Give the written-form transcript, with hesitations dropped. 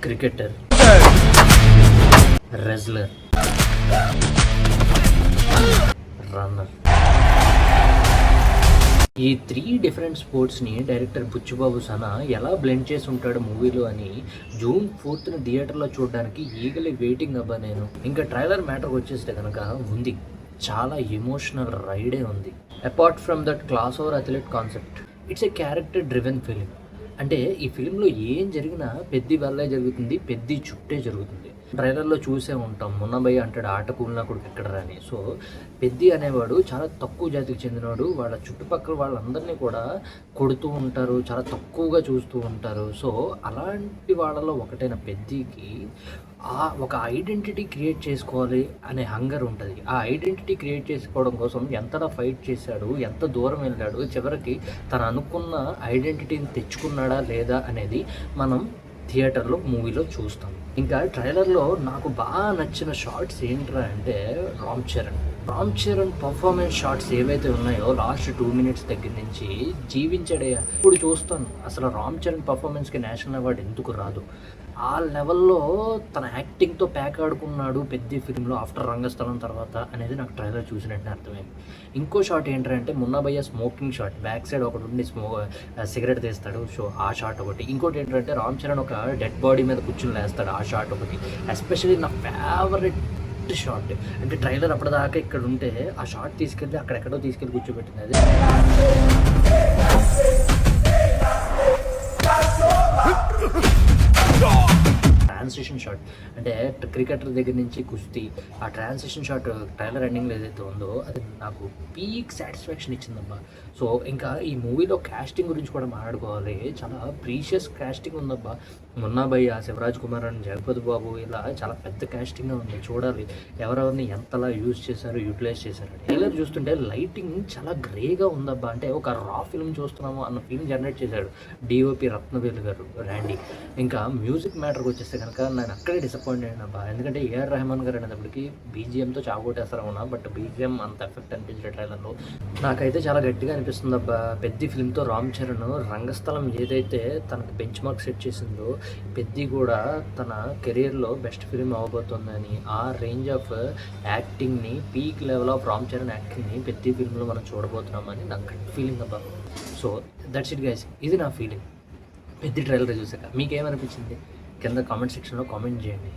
Cricketer, wrestler, runner. ఈ 3 different స్పోర్ట్స్ని director Buchibabu Sana ఎలా blend చేసి ఉంటాడు మూవీలో అని జూన్ 4th థియేటర్లో చూడడానికి ఈగలీ వెయిటింగ్ అబ్బా నేను. ఇంకా ట్రైలర్ మ్యాటర్కి వచ్చేస్తే కనుక ఉంది, చాలా ఎమోషనల్ రైడే ఉంది. Apart from that class over athlete concept, it's a character driven film. అంటే ఈ ఫిలింలో ఏం జరిగినా పెద్ది వల్లే జరుగుతుంది, పెద్ది చుట్టే జరుగుతుంది. ట్రైలర్లో చూసే ఉంటాం, మున్నబయ్య అంటాడు ఆట కూలినా కొడుకు ఎక్కడ రాని. సో పెద్ది అనేవాడు చాలా తక్కువ జాతికి చెందినవాడు, వాళ్ళ చుట్టుపక్కల వాళ్ళందరినీ కూడా కొడుతూ ఉంటారు, చాలా తక్కువగా చూస్తూ ఉంటారు. సో అలాంటి వాళ్ళలో ఒకటైన పెద్దికి ఒక ఐడెంటిటీ క్రియేట్ చేసుకోవాలి అనే హంగర్ ఉంటుంది. ఆ ఐడెంటిటీ క్రియేట్ చేసుకోవడం కోసం ఎంతలా ఫైట్ చేశాడు, ఎంత దూరం వెళ్ళాడు, చివరికి తను అనుకున్న ఐడెంటిటీని తెచ్చుకున్నాడా లేదా అనేది మనం థియేటర్లో మూవీలో చూస్తాం. ఇంకా ట్రైలర్లో నాకు బాగా నచ్చిన షార్ట్స్ ఏంట్రా అంటే రామ్ చరణ్ పర్ఫార్మెన్స్ షార్ట్స్ ఏవైతే ఉన్నాయో లాస్ట్ 2 minutes దగ్గర నుంచి జీవించడే. ఇప్పుడు చూస్తాను అసలు రామ్ చరణ్ పర్ఫార్మెన్స్కి నేషనల్ అవార్డు ఎందుకు రాదు. ఆ లెవెల్లో తన యాక్టింగ్తో ప్యాక్ ఆడుకున్నాడు పెద్ద ఫిల్మ్లో ఆఫ్టర్ రంగస్థలం తర్వాత అనేది నాకు ట్రైలర్ చూసినట్టు అర్థమైంది. ఇంకో షాట్ ఏంటంటే మున్నాబయ్య స్మోకింగ్ షాట్, బ్యాక్ సైడ్ ఒకటి ఉండి సిగరెట్ తీస్తాడు. సో ఆ షాట్ ఒకటి. ఇంకోటి ఏంటంటే రామ్ చరణ్ ఒక డెడ్ బాడీ మీద కూర్చుని లేస్తాడు, ఆ షాట్ ఒకటి. ఎస్పెషల్లీ నా ఫేవరెట్ షాట్ అంటే ట్రైలర్ అప్పటిదాకా ఇక్కడ ఉంటే ఆ షాట్ తీసుకెళ్ళి అక్కడెక్కడో తీసుకెళ్ళి కూర్చోబెట్టింది. అది ట్రాన్సిషన్ షాట్ అంటే క్రికెటర్ దగ్గర నుంచి కుస్తీ, ఆ ట్రాన్సిషన్ షాట్ ట్రైలర్ ఎండింగ్లో ఏదైతే ఉందో అది నాకు పీక్ సాటిస్ఫాక్షన్ ఇచ్చిందబ్బా. సో ఇంకా ఈ మూవీలో కాస్టింగ్ గురించి కూడా మాట్లాడుకోవాలి, చాలా ప్రీషియస్ కాస్టింగ్ ఉందబ్బా. మున్నాబయ్య, శివరాజ్ కుమార్ అండ్ జగపతి బాబు, ఇలా చాలా పెద్ద కాస్టింగ్గా ఉంది. చూడాలి ఎవరెవరిని ఎంతలా యూటిలైజ్ చేశారు. ట్రైలర్ చూస్తుంటే లైటింగ్ చాలా గ్రేగా ఉందబ్బా, అంటే ఒక రా ఫిల్మ్ చూస్తున్నాము అన్న ఫీలింగ్ జనరేట్ చేశాడు డిఓపి రత్నవేలు గారు, ర్యాండీ. ఇంకా మ్యూజిక్ మ్యాటర్కి వచ్చేస్తే కనుక నేను అక్కడే డిసప్పాయింట్ అయినా అబ్బా, ఎందుకంటే ఏఆర్ రెహమాన్ గారు అనేటప్పటికి బీజిఎంతో చావగొట్టేస్తారు ఉన్నా, బట్ బీజిఎం అంత ఎఫెక్ట్ అనిపించే ట్రైలర్లో నాకైతే చాలా గట్టిగా అనిపిస్తుంది అబ్బా. పెద్ద ఫిల్మ్తో రామ్ చరణ్ రంగస్థలం ఏదైతే తనకు బెంచ్ మార్క్ సెట్ చేసిందో పెద్ది కూడా తన కెరీర్లో బెస్ట్ ఫిల్మ్ అవ్వబోతుందని, ఆ రేంజ్ ఆఫ్ యాక్టింగ్ని, peak level of Ram Charan యాక్టింగ్ని పెద్ద ఫిల్మ్లో మనం చూడబోతున్నామని నాకు గట్టి ఫీలింగ్ అబ్బా. సో దట్స్ ఇట్ గైస్, ఇది నా ఫీలింగ్ పెద్ద ట్రైలర్ చూసాక. మీకేమనిపించింది కింద కామెంట్ సెక్షన్లో కామెంట్ చేయండి.